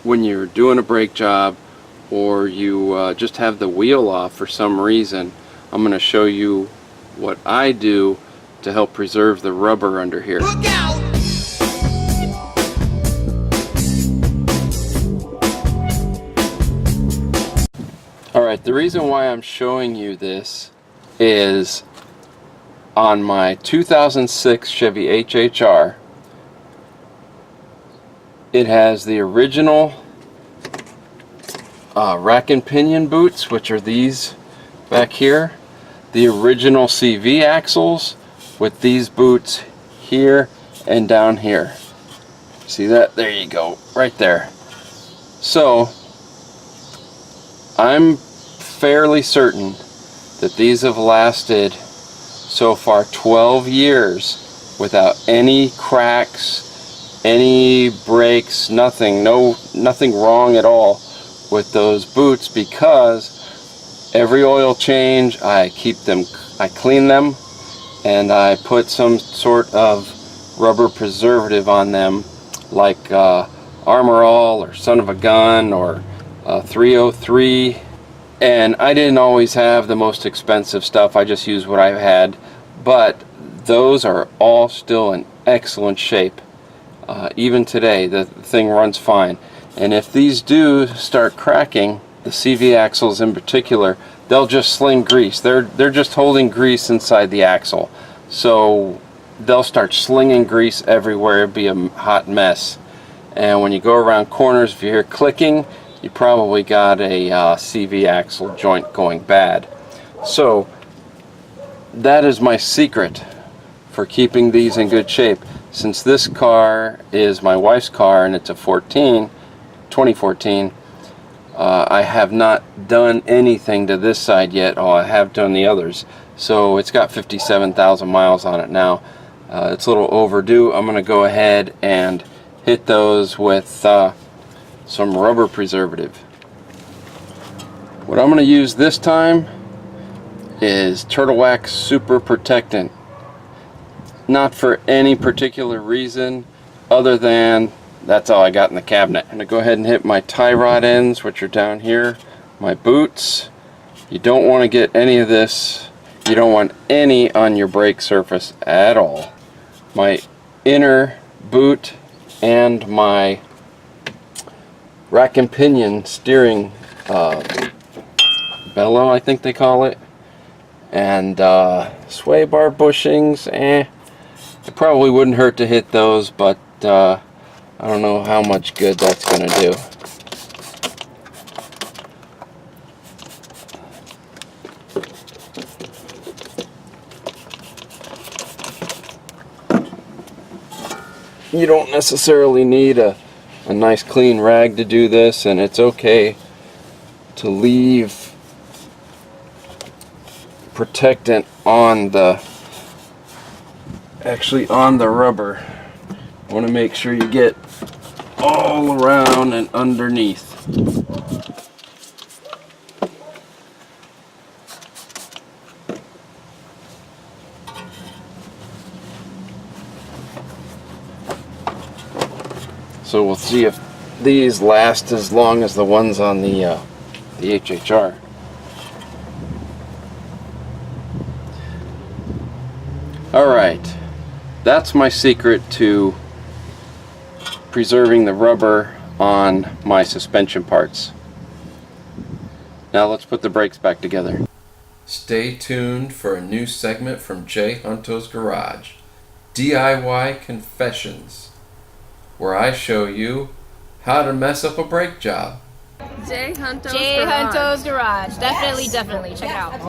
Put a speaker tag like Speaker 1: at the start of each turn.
Speaker 1: when you're doing a brake job or you just have the wheel off for some reason, I'm going to show you what I do to help preserve the rubber under here.
Speaker 2: Look out!
Speaker 1: Alright, the reason why I'm showing you this is on my 2006 Chevy HHR. It has the original rack and pinion boots, which are these back here. The original CV axles with these boots here and down here. See that? There you go, right there. So I'm fairly certain that these have lasted so far 12 years without any cracks, any breaks, nothing wrong at all with those boots, because every oil change I clean them, and I put some sort of rubber preservative on them, like Armor All or Son of a Gun or 303. And I didn't always have the most expensive stuff, I just used what I've had, but those are all still in excellent shape. Even today the thing runs fine. And if these do start cracking, the CV axles in particular, they'll just sling grease. They're just holding grease inside the axle, so they'll start slinging grease everywhere. It'd be a hot mess. And when you go around corners, if you hear clicking, you probably got a CV axle joint going bad. So that is my secret for keeping these in good shape. Since this car is my wife's car and it's a 2014, I have not done anything to this side yet. Oh, I have done the others. So it's got 57,000 miles on it now. It's a little overdue. I'm going to go ahead and hit those with some rubber preservative. What I'm going to use this time is Turtle Wax Super Protectant. Not for any particular reason other than that's all I got in the cabinet. I'm going to go ahead and hit my tie rod ends, which are down here, my boots. You don't want to get any of this, you don't want any on your brake surface at all. My inner boot and my rack and pinion steering bellow, I think they call it, and sway bar bushings. It probably wouldn't hurt to hit those, but I don't know how much good that's going to do. You don't necessarily need a nice clean rag to do this, and it's okay to leave protectant on the rubber. You want to make sure you get all around and underneath. So we'll see if these last as long as the ones on the HHR. Alright, that's my secret to preserving the rubber on my suspension parts. Now let's put the brakes back together. Stay tuned for a new segment from Jay Hunto's Garage, DIY Confessions, where I show you how to mess up a brake job.
Speaker 3: Jay Hunto's Garage.
Speaker 4: Definitely check it out.